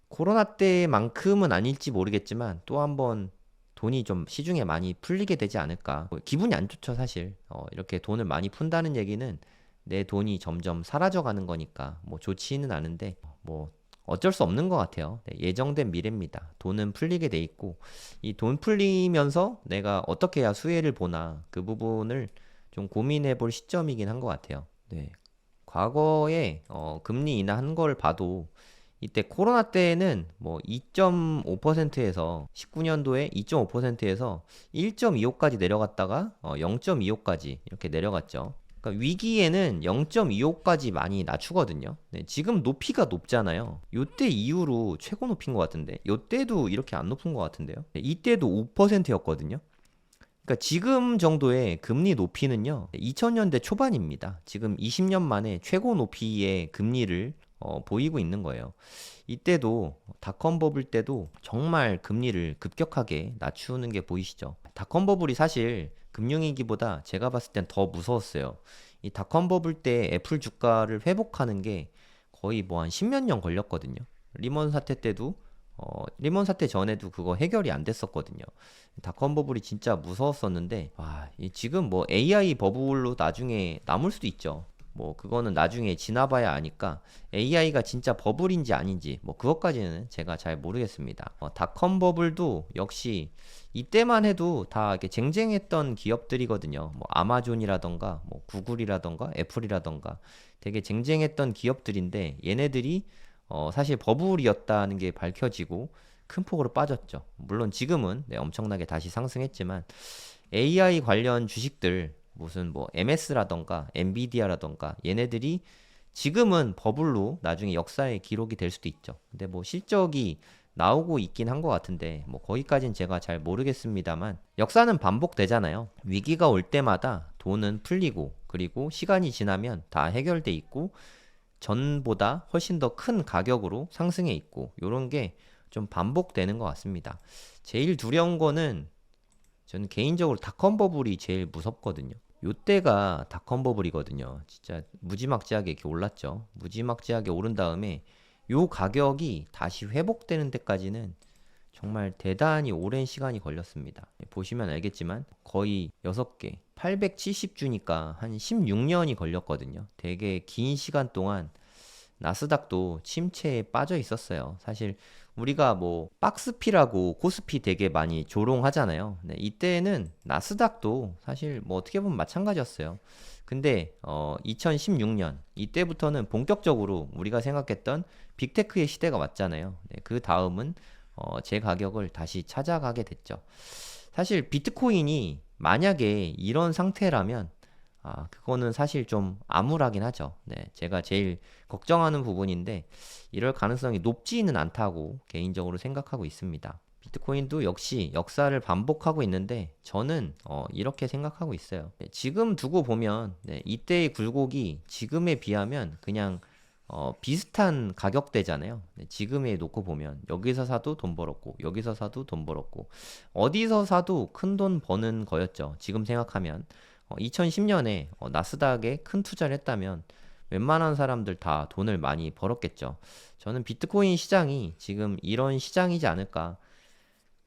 코로나 때만큼은 아닐지 모르겠지만 또 한번 돈이 좀 시중에 많이 풀리게 되지 않을까. 뭐 기분이 안 좋죠, 사실. 이렇게 돈을 많이 푼다는 얘기는 내 돈이 점점 사라져 가는 거니까 뭐 좋지는 않은데 뭐 어쩔 수 없는 것 같아요. 네, 예정된 미래입니다. 돈은 풀리게 돼 있고 이 돈 풀리면서 내가 어떻게 해야 수혜를 보나 그 부분을 좀 고민해 볼 시점이긴 한 것 같아요. 네. 과거에 금리 인하한 걸 봐도 이때 코로나 때는 뭐 2.5%에서 19년도에 2.5%에서 1.25까지 내려갔다가 0.25까지 이렇게 내려갔죠. 그러니까 위기에는 0.25까지 많이 낮추거든요. 네, 지금 높이가 높잖아요. 요때 이후로 최고 높인 것 같은데, 요때도 이렇게 안 높은 것 같은데요. 네, 이때도 5%였거든요. 그러니까 지금 정도의 금리 높이는요, 2000년대 초반입니다. 지금 20년 만에 최고 높이의 금리를 보이고 있는 거예요. 이때도 닷컴 버블 때도 정말 금리를 급격하게 낮추는 게 보이시죠? 닷컴 버블이 사실 금융위기보다 제가 봤을 땐 더 무서웠어요. 이 닷컴 버블 때 애플 주가를 회복하는 게 거의 뭐 한 십몇 년 걸렸거든요. 리먼 사태 때도 리먼 사태 전에도 그거 해결이 안 됐었거든요. 닷컴 버블이 진짜 무서웠었는데, 와, 지금 뭐 AI 버블로 나중에 남을 수도 있죠. 뭐 그거는 나중에 지나봐야 아니까 AI가 진짜 버블인지 아닌지 뭐 그것까지는 제가 잘 모르겠습니다. 닷컴 버블도 역시 이때만 해도 다 이렇게 쟁쟁했던 기업들이거든요. 뭐 아마존이라던가 뭐 구글이라던가 애플이라던가 되게 쟁쟁했던 기업들인데 얘네들이 사실 버블이었다는 게 밝혀지고 큰 폭으로 빠졌죠. 물론 지금은 네, 엄청나게 다시 상승했지만 AI 관련 주식들 무슨 뭐 MS라던가 엔비디아라던가 얘네들이 지금은 버블로 나중에 역사의 기록이 될 수도 있죠. 근데 뭐 실적이 나오고 있긴 한 것 같은데 뭐 거기까진 제가 잘 모르겠습니다만 역사는 반복되잖아요. 위기가 올 때마다 돈은 풀리고 그리고 시간이 지나면 다 해결돼 있고 전보다 훨씬 더 큰 가격으로 상승해 있고 요런 게 좀 반복되는 것 같습니다. 제일 두려운 거는 저는 개인적으로 닷컴 버블이 제일 무섭거든요. 요때가 닷컴 버블이거든요. 진짜 무지막지하게 이렇게 올랐죠. 무지막지하게 오른 다음에 요 가격이 다시 회복되는 데까지는 정말 대단히 오랜 시간이 걸렸습니다. 보시면 알겠지만 거의 6개, 870주니까 한 16년이 걸렸거든요. 되게 긴 시간 동안 나스닥도 침체에 빠져 있었어요. 사실 우리가 뭐 박스피라고 코스피 되게 많이 조롱하잖아요. 네, 이때는 나스닥도 사실 뭐 어떻게 보면 마찬가지였어요. 근데 2016년 이때부터는 본격적으로 우리가 생각했던 빅테크의 시대가 왔잖아요. 네, 그 다음은 제 가격을 다시 찾아가게 됐죠. 사실 비트코인이 만약에 이런 상태라면 그거는 사실 좀 암울하긴 하죠. 네, 제가 제일 걱정하는 부분인데 이럴 가능성이 높지는 않다고 개인적으로 생각하고 있습니다. 비트코인도 역시 역사를 반복하고 있는데 저는 이렇게 생각하고 있어요. 네, 지금 두고 보면 네, 이때의 굴곡이 지금에 비하면 그냥 비슷한 가격대잖아요. 네, 지금에 놓고 보면 여기서 사도 돈 벌었고 여기서 사도 돈 벌었고 어디서 사도 큰 돈 버는 거였죠. 지금 생각하면 2010년에 나스닥에 큰 투자를 했다면 웬만한 사람들 다 돈을 많이 벌었겠죠. 저는 비트코인 시장이 지금 이런 시장이지 않을까.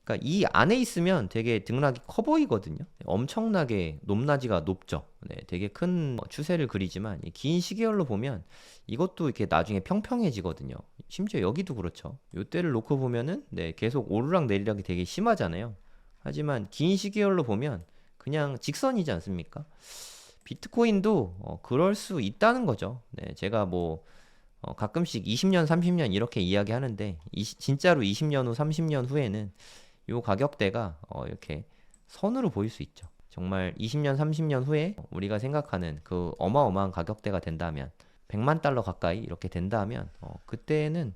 그러니까 이 안에 있으면 되게 등락이 커 보이거든요. 엄청나게 높낮이가 높죠. 네, 되게 큰 추세를 그리지만 이 긴 시계열로 보면 이것도 이렇게 나중에 평평해지거든요. 심지어 여기도 그렇죠. 요때를 놓고 보면은 네, 계속 오르락 내리락이 되게 심하잖아요. 하지만 긴 시계열로 보면 그냥 직선이지 않습니까? 비트코인도 그럴 수 있다는 거죠. 네, 제가 뭐 가끔씩 20년, 30년 이렇게 이야기하는데 진짜로 20년 후, 30년 후에는 요 가격대가 이렇게 선으로 보일 수 있죠. 정말 20년, 30년 후에 우리가 생각하는 그 어마어마한 가격대가 된다면 100만 달러 가까이 이렇게 된다면 그때는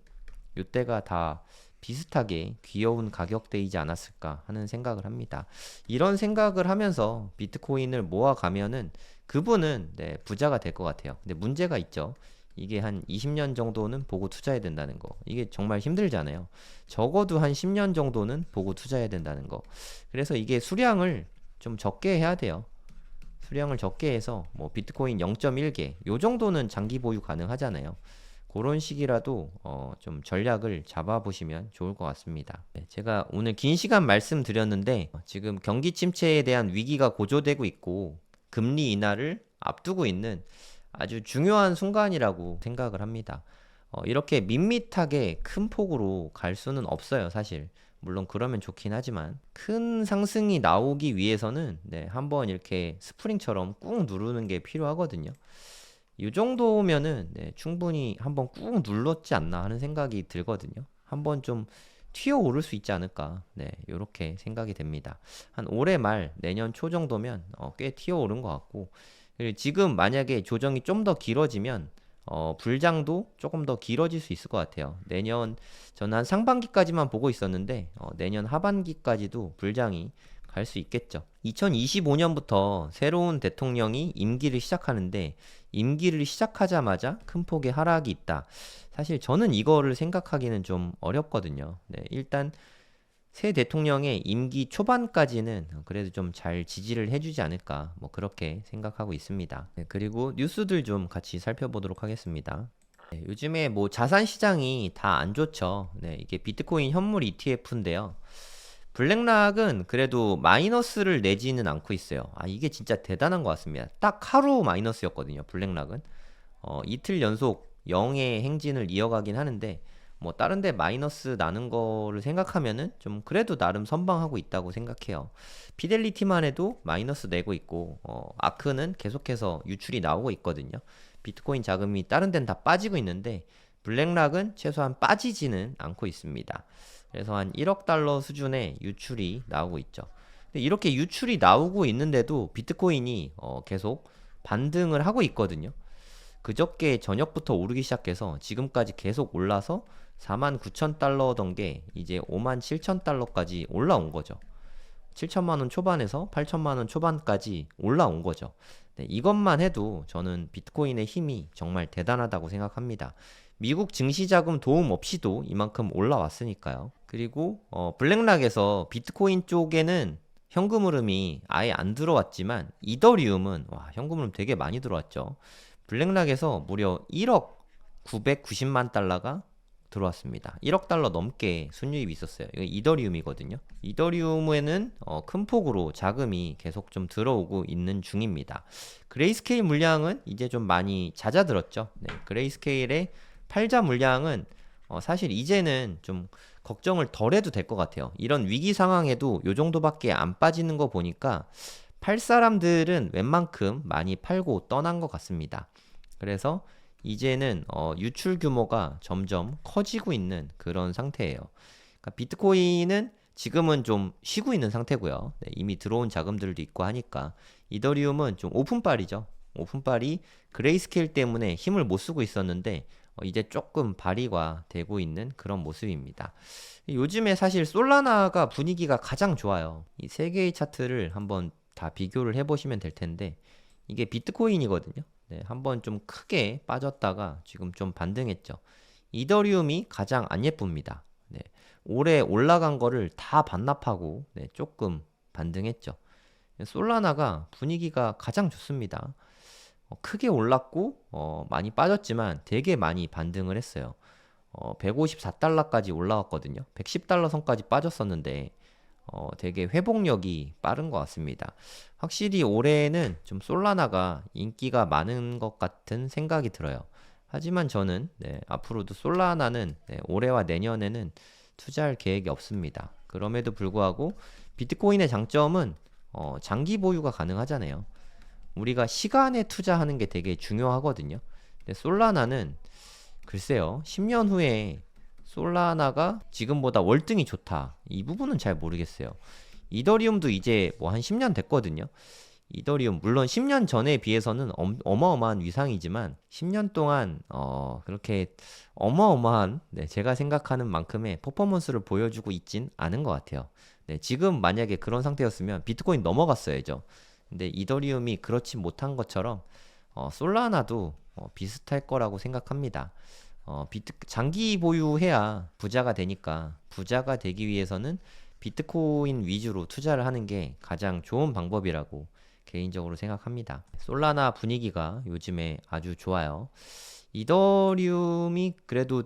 요때가 다 비슷하게 귀여운 가격대이지 않았을까 하는 생각을 합니다. 이런 생각을 하면서 비트코인을 모아가면은 그분은 네, 부자가 될 것 같아요. 근데 문제가 있죠. 이게 한 20년 정도는 보고 투자해야 된다는 거. 이게 정말 힘들잖아요. 적어도 한 10년 정도는 보고 투자해야 된다는 거. 그래서 이게 수량을 좀 적게 해야 돼요. 수량을 적게 해서 뭐 비트코인 0.1개 요 정도는 장기 보유 가능하잖아요. 그런 식이라도 좀 전략을 잡아보시면 좋을 것 같습니다. 네, 제가 오늘 긴 시간 말씀드렸는데 지금 경기 침체에 대한 위기가 고조되고 있고 금리 인하를 앞두고 있는 아주 중요한 순간이라고 생각을 합니다. 이렇게 밋밋하게 큰 폭으로 갈 수는 없어요, 사실. 물론 그러면 좋긴 하지만 큰 상승이 나오기 위해서는 네, 한번 이렇게 스프링처럼 꾹 누르는 게 필요하거든요. 이 정도면은 네, 충분히 한번 꾹 눌렀지 않나 하는 생각이 들거든요. 한번 좀 튀어 오를 수 있지 않을까. 네, 이렇게 생각이 됩니다. 한 올해 말 내년 초 정도면 꽤 튀어 오른 것 같고 그리고 지금 만약에 조정이 좀 더 길어지면 불장도 조금 더 길어질 수 있을 것 같아요. 내년 저는 한 상반기까지만 보고 있었는데 내년 하반기까지도 불장이 갈 수 있겠죠. 2025년부터 새로운 대통령이 임기를 시작하는데 임기를 시작하자마자 큰 폭의 하락이 있다. 사실 저는 이거를 생각하기는 좀 어렵거든요. 네, 일단 새 대통령의 임기 초반까지는 그래도 좀 잘 지지를 해주지 않을까 뭐 그렇게 생각하고 있습니다. 네, 그리고 뉴스들 좀 같이 살펴보도록 하겠습니다. 네, 요즘에 뭐 자산 시장이 다 안 좋죠. 네, 이게 비트코인 현물 ETF인데요. 블랙락은 그래도 마이너스를 내지는 않고 있어요. 아, 이게 진짜 대단한 것 같습니다. 딱 하루 마이너스였거든요, 블랙락은. 이틀 연속 0의 행진을 이어가긴 하는데, 뭐, 다른 데 마이너스 나는 거를 생각하면은 좀 그래도 나름 선방하고 있다고 생각해요. 피델리티만 해도 마이너스 내고 있고, 아크는 계속해서 유출이 나오고 있거든요. 비트코인 자금이 다른 데는 다 빠지고 있는데, 블랙락은 최소한 빠지지는 않고 있습니다. 그래서 한 1억 달러 수준의 유출이 나오고 있죠. 근데 이렇게 유출이 나오고 있는데도 비트코인이 계속 반등을 하고 있거든요. 그저께 저녁부터 오르기 시작해서 지금까지 계속 올라서 49,000달러던 게 이제 57,000달러까지 올라온 거죠. 7천만 원 초반에서 8천만 원 초반까지 올라온 거죠. 네, 이것만 해도 저는 비트코인의 힘이 정말 대단하다고 생각합니다. 미국 증시 자금 도움 없이도 이만큼 올라왔으니까요. 그리고 블랙락에서 비트코인 쪽에는 현금 흐름이 아예 안 들어왔지만 이더리움은 와, 현금 흐름 되게 많이 들어왔죠. 블랙락에서 무려 1억 990만 달러가 들어왔습니다. 1억 달러 넘게 순유입이 있었어요. 이거 이더리움이거든요. 이더리움에는 큰 폭으로 자금이 계속 좀 들어오고 있는 중입니다. 그레이스케일 물량은 이제 좀 많이 잦아들었죠. 네, 그레이스케일의 팔자 물량은 사실 이제는 좀 걱정을 덜 해도 될 것 같아요. 이런 위기 상황에도 요 정도밖에 안 빠지는 거 보니까 팔 사람들은 웬만큼 많이 팔고 떠난 것 같습니다. 그래서 이제는 유출 규모가 점점 커지고 있는 그런 상태예요. 그러니까 비트코인은 지금은 좀 쉬고 있는 상태고요. 네, 이미 들어온 자금들도 있고 하니까 이더리움은 좀 오픈빨이죠. 오픈빨이 그레이스케일 때문에 힘을 못 쓰고 있었는데 이제 조금 발휘가 되고 있는 그런 모습입니다. 요즘에 사실 솔라나가 분위기가 가장 좋아요. 이 세 개의 차트를 한번 다 비교를 해보시면 될 텐데 이게 비트코인이거든요. 네, 한번 좀 크게 빠졌다가 지금 좀 반등했죠. 이더리움이 가장 안 예쁩니다. 네, 올해 올라간 거를 다 반납하고 네, 조금 반등했죠. 솔라나가 분위기가 가장 좋습니다. 크게 올랐고 많이 빠졌지만 되게 많이 반등을 했어요. 154달러까지 올라왔거든요. 110달러 선까지 빠졌었는데 되게 회복력이 빠른 것 같습니다. 확실히 올해는 좀 솔라나가 인기가 많은 것 같은 생각이 들어요. 하지만 저는 네, 앞으로도 솔라나는 네, 올해와 내년에는 투자할 계획이 없습니다. 그럼에도 불구하고 비트코인의 장점은 장기 보유가 가능하잖아요. 우리가 시간에 투자하는 게 되게 중요하거든요. 근데 솔라나는 글쎄요, 10년 후에 솔라나가 지금보다 월등히 좋다. 이 부분은 잘 모르겠어요. 이더리움도 이제 뭐 한 10년 됐거든요. 이더리움 물론 10년 전에 비해서는 어마어마한 위상이지만 10년 동안 그렇게 어마어마한 네, 제가 생각하는 만큼의 퍼포먼스를 보여주고 있진 않은 것 같아요. 네, 지금 만약에 그런 상태였으면 비트코인 넘어갔어야죠. 근데 이더리움이 그렇지 못한 것처럼 솔라나도 비슷할 거라고 생각합니다. 장기 보유해야 부자가 되니까 부자가 되기 위해서는 비트코인 위주로 투자를 하는 게 가장 좋은 방법이라고 개인적으로 생각합니다. 솔라나 분위기가 요즘에 아주 좋아요. 이더리움이 그래도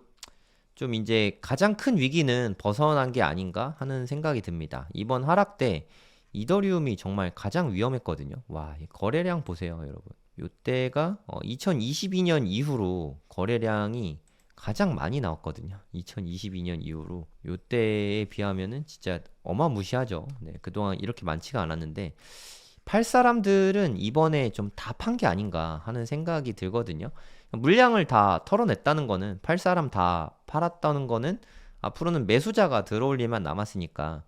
좀 이제 가장 큰 위기는 벗어난 게 아닌가 하는 생각이 듭니다. 이번 하락 때 이더리움이 정말 가장 위험했거든요. 와, 이 거래량 보세요, 여러분. 요때가 2022년 이후로 거래량이 가장 많이 나왔거든요. 2022년 이후로 요때에 비하면은 진짜 어마무시하죠. 네, 그동안 이렇게 많지가 않았는데 팔 사람들은 이번에 좀 다 판 게 아닌가 하는 생각이 들거든요. 물량을 다 털어냈다는 거는 팔 사람 다 팔았다는 거는 앞으로는 매수자가 들어올 일만 남았으니까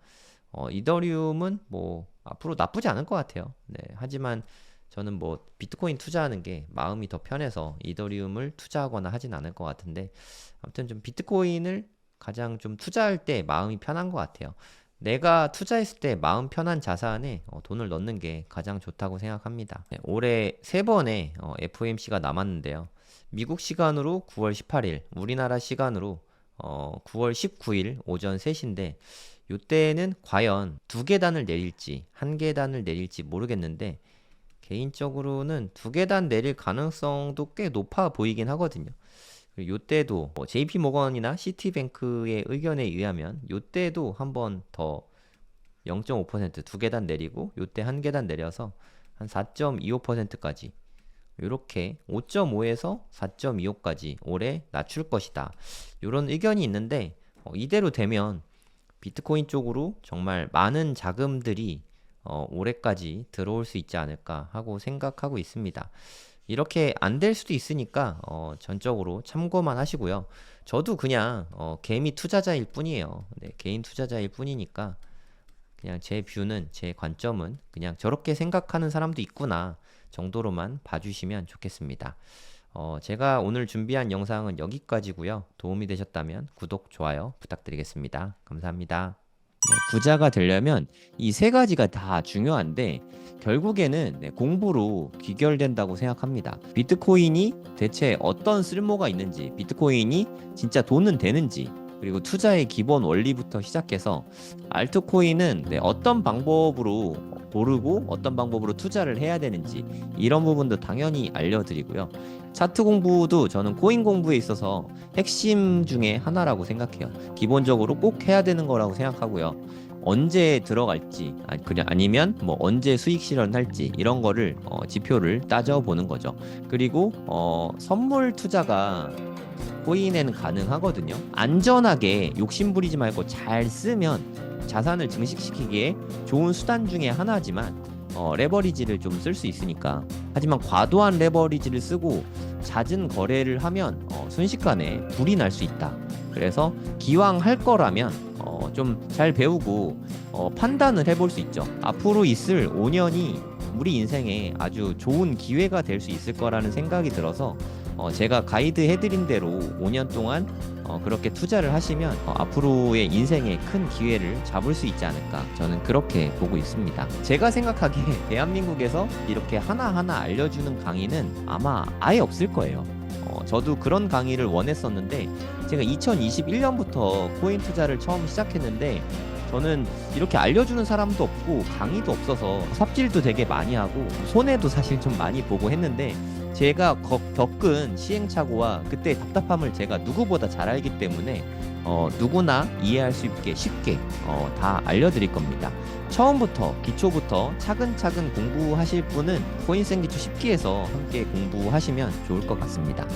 이더리움은 뭐 앞으로 나쁘지 않을 것 같아요. 네, 하지만 저는 뭐 비트코인 투자하는 게 마음이 더 편해서 이더리움을 투자하거나 하진 않을 것 같은데 아무튼 좀 비트코인을 가장 좀 투자할 때 마음이 편한 것 같아요. 내가 투자했을 때 마음 편한 자산에 돈을 넣는 게 가장 좋다고 생각합니다. 네, 올해 3번의 FOMC가 남았는데요. 미국 시간으로 9월 18일, 우리나라 시간으로 9월 19일 오전 3시인데 이때는 과연 2계단을 내릴지 1계단을 내릴지 모르겠는데 개인적으로는 2계단 내릴 가능성도 꽤 높아 보이긴 하거든요. 그리고 요때도 JP 모건이나 시티뱅크의 의견에 의하면 요때도 한 번 더 0.5% 2계단 내리고 요때 1계단 내려서 한 4.25%까지 이렇게 5.5에서 4.25까지 올해 낮출 것이다. 이런 의견이 있는데 이대로 되면 비트코인 쪽으로 정말 많은 자금들이 올해까지 들어올 수 있지 않을까 하고 생각하고 있습니다. 이렇게 안 될 수도 있으니까 전적으로 참고만 하시고요. 저도 그냥 개미 투자자일 뿐이에요. 네, 개인 투자자일 뿐이니까 그냥 제 뷰는 제 관점은 그냥 저렇게 생각하는 사람도 있구나 정도로만 봐주시면 좋겠습니다. 제가 오늘 준비한 영상은 여기까지고요. 도움이 되셨다면 구독, 좋아요 부탁드리겠습니다. 감사합니다. 네, 부자가 되려면 이 3가지가 다 중요한데 결국에는 공부로 귀결된다고 생각합니다. 비트코인이 대체 어떤 쓸모가 있는지, 비트코인이 진짜 돈은 되는지, 그리고 투자의 기본 원리부터 시작해서 알트코인은 어떤 방법으로 고르고 어떤 방법으로 투자를 해야 되는지 이런 부분도 당연히 알려드리고요. 차트 공부도 저는 코인 공부에 있어서 핵심 중에 하나라고 생각해요. 기본적으로 꼭 해야 되는 거라고 생각하고요. 언제 들어갈지 아니면 뭐 언제 수익 실현할지 이런 거를 지표를 따져보는 거죠. 그리고 선물 투자가 코인에는 가능하거든요. 안전하게 욕심부리지 말고 잘 쓰면 자산을 증식시키기에 좋은 수단 중에 하나지만 레버리지를 좀 쓸 수 있으니까. 하지만 과도한 레버리지를 쓰고 잦은 거래를 하면 순식간에 불이 날 수 있다. 그래서 기왕 할 거라면 좀 잘 배우고 판단을 해볼 수 있죠. 앞으로 있을 5년이 우리 인생에 아주 좋은 기회가 될 수 있을 거라는 생각이 들어서 제가 가이드 해드린 대로 5년 동안 그렇게 투자를 하시면 앞으로의 인생에 큰 기회를 잡을 수 있지 않을까, 저는 그렇게 보고 있습니다. 제가 생각하기에 대한민국에서 이렇게 하나하나 알려주는 강의는 아마 아예 없을 거예요. 저도 그런 강의를 원했었는데 제가 2021년부터 코인 투자를 처음 시작했는데 저는 이렇게 알려주는 사람도 없고 강의도 없어서 삽질도 되게 많이 하고 손해도 사실 좀 많이 보고 했는데 제가 겪은 시행착오와 그때 답답함을 제가 누구보다 잘 알기 때문에 누구나 이해할 수 있게 쉽게 다 알려드릴 겁니다. 처음부터 기초부터 차근차근 공부하실 분은 코인생기초 10기에서 함께 공부하시면 좋을 것 같습니다.